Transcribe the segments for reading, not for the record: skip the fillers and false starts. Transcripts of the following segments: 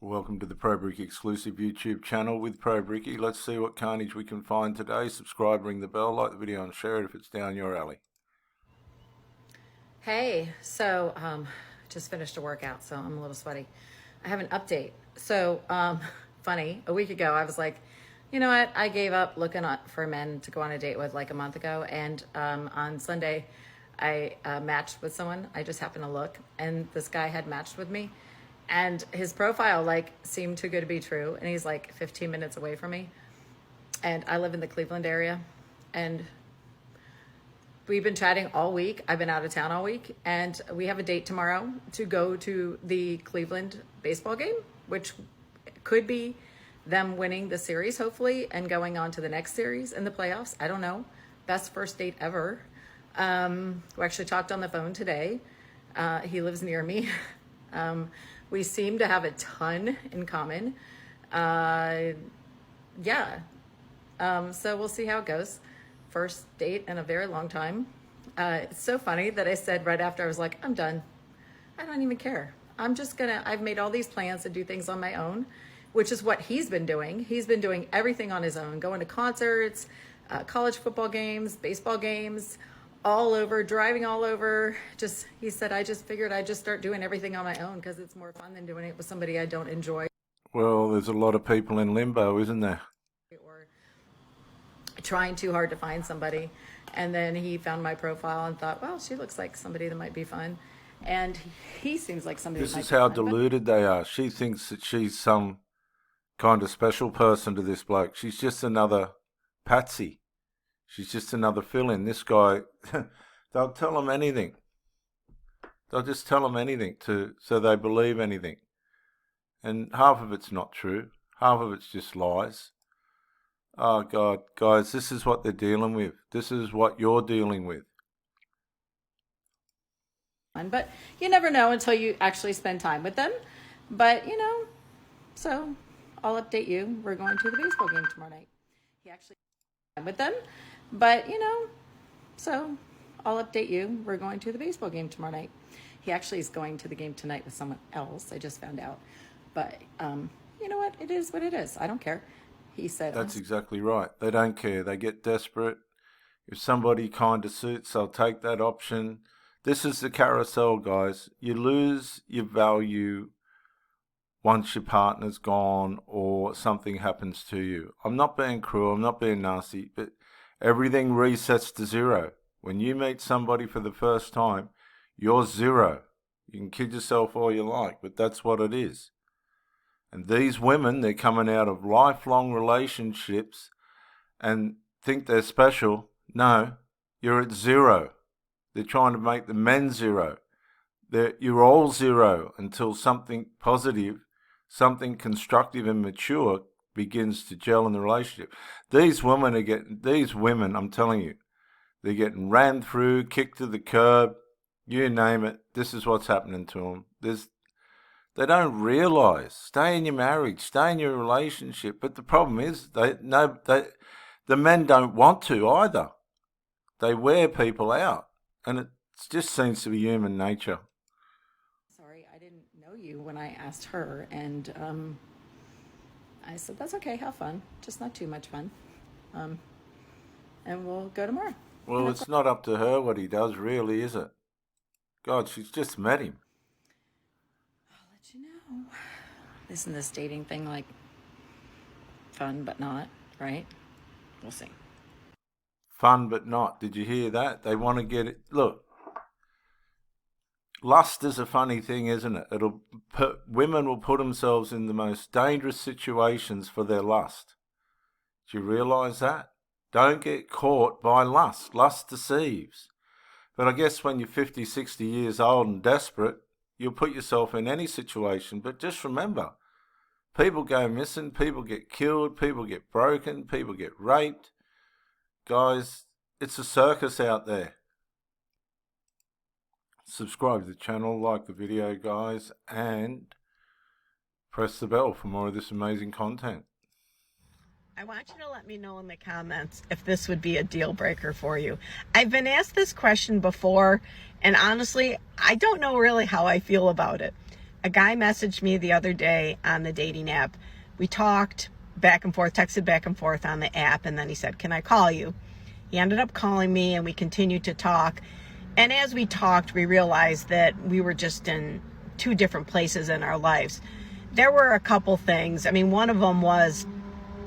Welcome to the Pro Brick exclusive YouTube channel with Pro Bricky. Let's see what carnage we can find today. Subscribe, ring the bell, like the video and share it if it's down your alley. Hey, so just finished a workout, so I'm a little sweaty. I have an update. So funny, a week ago I was like, you know what, I gave up looking for men to go on a date with like a month ago, and on Sunday I matched with someone. I just happened to look, and this guy had matched with me, and his profile like seemed too good to be true, and he's like 15 minutes away from me, and I live in the Cleveland area, and we've been chatting all week. I've been out of town all week, and we have a date tomorrow to go to the Cleveland baseball game, which could be them winning the series, hopefully, and going on to the next series in the playoffs. I don't know. Best first date ever. We actually talked on the phone today. He lives near me. We seem to have a ton in common. So we'll see how it goes. First date in a very long time. It's so funny that I said right after, I was like, I'm done. I don't even care. I've made all these plans to do things on my own, which is what he's been doing. He's been doing everything on his own, going to concerts, college football games, baseball games, all over, driving all over. He said, I just figured I'd just start doing everything on my own because it's more fun than doing it with somebody I don't enjoy. Well, there's a lot of people in limbo, isn't there? Or trying too hard to find somebody. And then he found my profile and thought, well, she looks like somebody that might be fun. And he seems like somebody This that might is be how fun, deluded they are. She thinks that she's some kind of special person to this bloke. She's just another patsy. She's just another fill-in. This guy, they'll tell him anything. They'll just tell him anything so they believe anything. And half of it's not true. Half of it's just lies. Oh, God, guys, this is what they're dealing with. This is what you're dealing with. But you never know until you actually spend time with them. But, so I'll update you. We're going to the baseball game tomorrow night. He actually with them. But, so I'll update you. We're going to the baseball game tomorrow night. He actually is going to the game tonight with someone else. I just found out. But you know what? It is what it is. I don't care. He said... That's exactly right. They don't care. They get desperate. If somebody kind of suits, they'll take that option. This is the carousel, guys. You lose your value once your partner's gone or something happens to you. I'm not being cruel. I'm not being nasty. But everything resets to zero. When you meet somebody for the first time, you're zero. You can kid yourself all you like, but that's what it is. And these women, they're coming out of lifelong relationships and think they're special. No, you're at zero. They're trying to make the men zero. You're all zero until something positive, something constructive and mature begins to gel in the relationship. These women, I'm telling you, they're getting ran through, kicked to the curb, you name it. This is what's happening to them. They don't realise. Stay in your marriage, stay in your relationship. But the problem is, the men don't want to either. They wear people out, and it just seems to be human nature. Sorry, I didn't know you when I asked her, and I said, that's okay, have fun, just not too much fun. And we'll go tomorrow. Well, it's not up to her what he does, really, is it? God, she's just met him. I'll let you know. Isn't this dating thing like fun but not, right? We'll see. Fun but not. Did you hear that? They want to get it. Look, lust is a funny thing, isn't it? Women will put themselves in the most dangerous situations for their lust. Do you realise that? Don't get caught by lust. Lust deceives. But I guess when you're 50, 60 years old and desperate, you'll put yourself in any situation. But just remember, people go missing, people get killed, people get broken, people get raped. Guys, it's a circus out there. Subscribe to the channel, like the video, guys, and press the bell for more of this amazing content. I want you to let me know in the comments if this would be a deal breaker for you. I've been asked this question before, and honestly, I don't know really how I feel about it. A guy messaged me the other day on the dating app. We talked back and forth, texted back and forth on the app, and then he said, "Can I call you?" He ended up calling me, and we continued to talk. And as we talked, we realized that we were just in two different places in our lives. There were a couple things. I mean, one of them was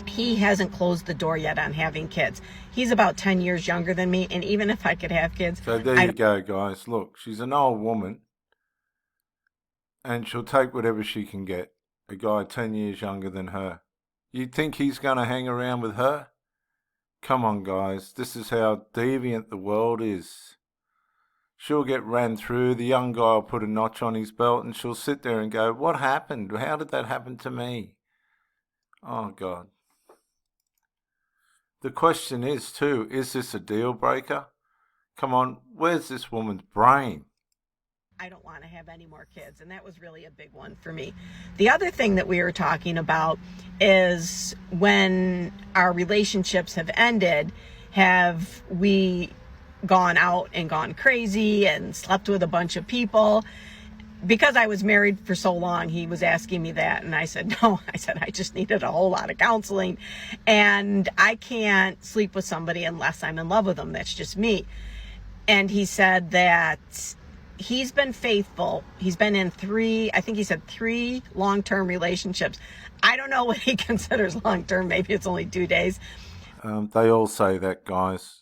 he hasn't closed the door yet on having kids. He's about 10 years younger than me, and even if I could have kids... So there you go, guys. Look, she's an old woman, and she'll take whatever she can get. A guy 10 years younger than her. You think he's going to hang around with her? Come on, guys. This is how deviant the world is. She'll get ran through. The young guy will put a notch on his belt, and she'll sit there and go, "What happened? How did that happen to me?" Oh, God. The question is, too, is this a deal breaker? Come on, where's this woman's brain? I don't want to have any more kids. And that was really a big one for me. The other thing that we were talking about is when our relationships have ended, have we gone out and gone crazy and slept with a bunch of people? Because I was married for so long, he was asking me that. And I said, no, I just needed a whole lot of counseling. And I can't sleep with somebody unless I'm in love with them. That's just me. And he said that he's been faithful. He's been in three long-term relationships. I don't know what he considers long-term. Maybe it's only 2 days. They all say that, guys.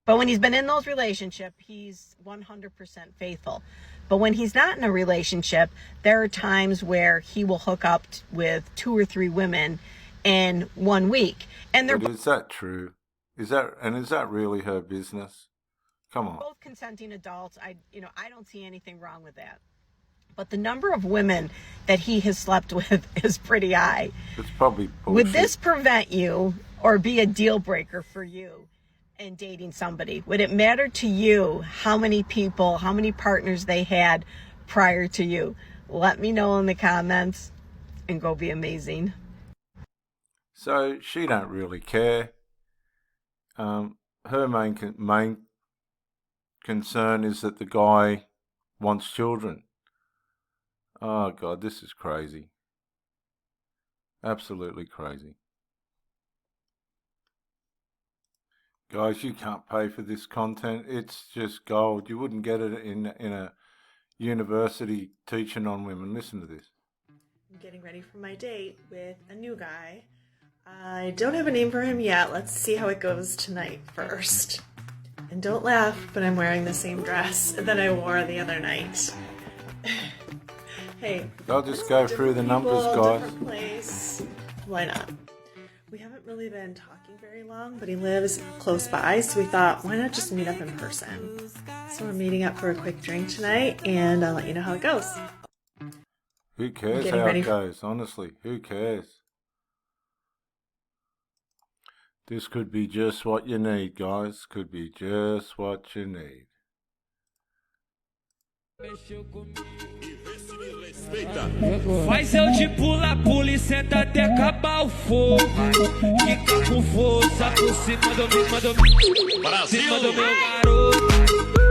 But when he's been in those relationships, he's 100% faithful. But when he's not in a relationship, there are times where he will hook up with 2 or 3 women in 1 week. And they're... But is that true? Is that really her business? Come on. Both consenting adults. I don't see anything wrong with that. But the number of women that he has slept with is pretty high. It's probably bullshit. Would this prevent you or be a deal breaker for you in dating somebody? Would it matter to you how many people, how many partners they had prior to you? Let me know in the comments and go be amazing. So she don't really care. Her main concern is that the guy wants children. Oh, God, this is crazy. Absolutely crazy. Guys, you can't pay for this content. It's just gold. You wouldn't get it in a university teaching on women. Listen to this. I'm getting ready for my date with a new guy. I don't have a name for him yet. Let's see how it goes tonight first. And don't laugh, but I'm wearing the same dress that I wore the other night. Hey, I'll just go through the numbers, guys. Different place. Why not? We haven't really been talking very long, but he lives close by, so we thought, why not just meet up in person? So we're meeting up for a quick drink tonight, and I'll let you know how it goes. Who cares how it goes? Honestly, who cares? This could be just what you need, guys. Could be just what you need. Faz eu te pula e senta até acabar o fogo. Fica com força por cima do meu garoto.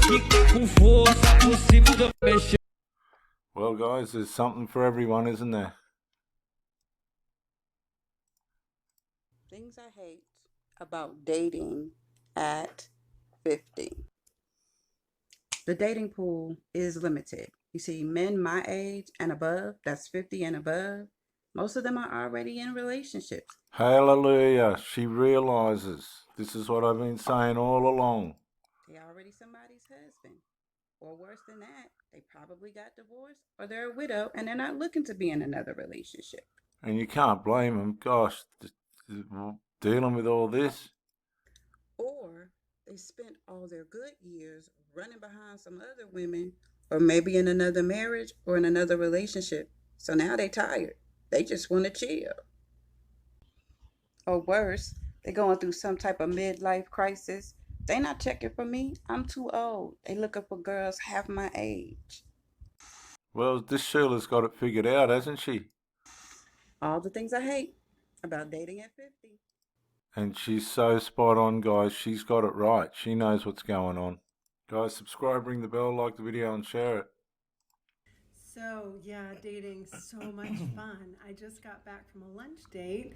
Fica com força por cima do meu. Well, guys, there's something for everyone, isn't there? Things I hate about dating at 50. The dating pool is limited. You see, men my age and above, that's 50 and above, most of them are already in relationships. Hallelujah. She realizes. This is what I've been saying all along. They're already somebody's husband. Or worse than that, they probably got divorced or they're a widow and they're not looking to be in another relationship. And you can't blame them. Gosh, dealing with all this. Or they spent all their good years running behind some other women, or maybe in another marriage or in another relationship. So now they're tired. They just want to chill. Or worse, they're going through some type of midlife crisis. They not checking for me. I'm too old. They looking for girls half my age. Well, this Sheila's got it figured out, hasn't she? All the things I hate about dating at 50. And she's so spot on, guys. She's got it right. She knows what's going on. Guys, subscribe, ring the bell, like the video, and share it. So, yeah, dating, so much fun. I just got back from a lunch date.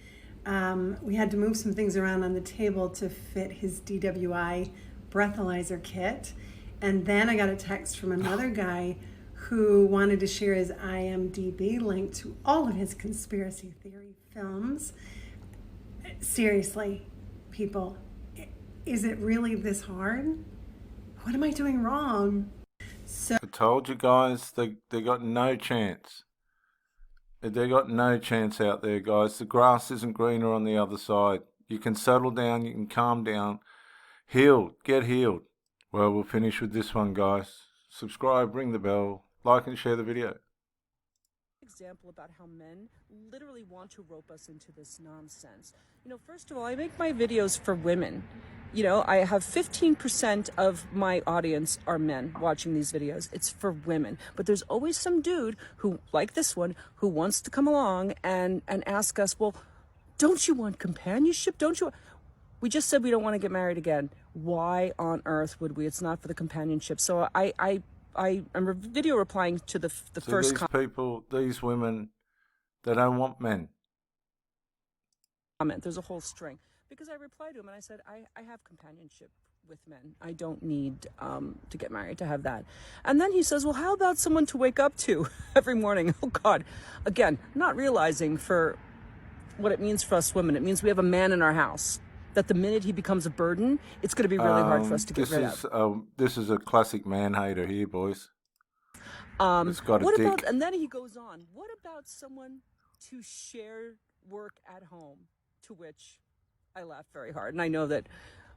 We had to move some things around on the table to fit his DWI breathalyzer kit. And then I got a text from another guy who wanted to share his IMDb link to all of his conspiracy theory films. Seriously, people, is it really this hard? What am I doing wrong? So I told you guys, they got no chance. They got no chance out there, guys. The grass isn't greener on the other side. You can settle down, you can calm down. Healed, get healed. Well, we'll finish with this one, guys. Subscribe, ring the bell, like and share the video. Example about how men literally want to rope us into this nonsense. You know, first of all, I make my videos for women. You know, I have 15% of my audience are men watching these videos. It's for women. But there's always some dude who, like this one, who wants to come along and ask us, well, don't you want companionship? Don't you? We just said we don't want to get married again. Why on earth would we? It's not for the companionship. So I am video replying to the first these people, these women, they don't want men. comment. There's a whole string. Because I replied to him and I said, I have companionship with men. I don't need to get married to have that. And then he says, well, how about someone to wake up to every morning? Oh, God. Again, not realizing for what it means for us women. It means we have a man in our house. That the minute he becomes a burden, it's going to be really hard for us to get rid of. This is a classic man hater here, boys. It's got a what dick. About, and then he goes on, what about someone to share work at home? To which I laugh very hard. And I know that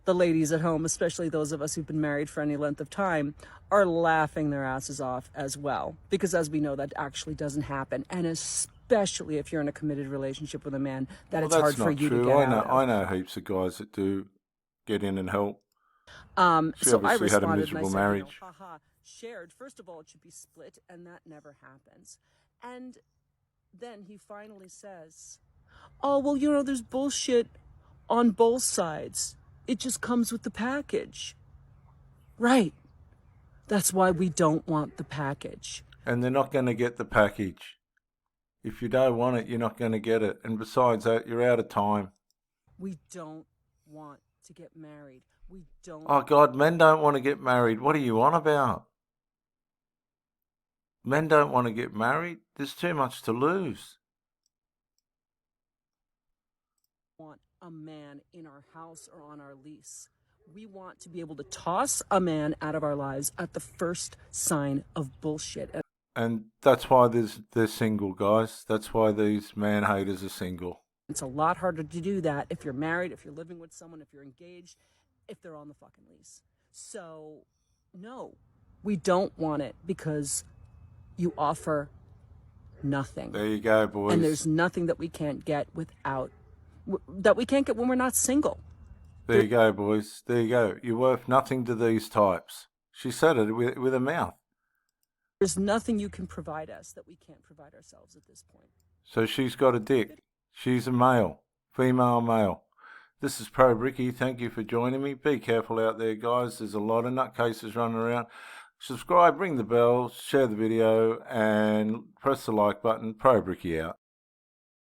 the ladies at home, especially those of us who've been married for any length of time, are laughing their asses off as well. Because as we know, that actually doesn't happen. And especially if you're in a committed relationship with a man, it's hard for you to get out of. I know heaps of guys that do get in and help. So I responded had a miserable and I said, marriage. haha, shared. First of all, it should be split, and that never happens. And then he finally says, oh, well, you know, there's bullshit on both sides. It just comes with the package. Right. That's why we don't want the package. And they're not going to get the package. If you don't want it, you're not going to get it. And besides that, you're out of time. We don't want to get married. We don't. Oh, God, men don't want to get married. What are you on about? Men don't want to get married. There's too much to lose. Want a man in our house or on our lease. We want to be able to toss a man out of our lives at the first sign of bullshit. And that's why they're single, guys. That's why these man haters are single. It's a lot harder to do that if you're married, if you're living with someone, if you're engaged, if they're on the fucking lease. So, no, we don't want it because you offer nothing. There you go, boys. And there's nothing that we can't get that we can't get when we're not single. There you go, boys. There you go. You're worth nothing to these types. She said it with her mouth. There's nothing you can provide us that we can't provide ourselves at this point. So she's got a dick. She's a male. Female male. This is Pro Bricky. Thank you for joining me. Be careful out there, guys. There's a lot of nutcases running around. Subscribe, ring the bell, share the video, and press the like button. Pro Bricky out.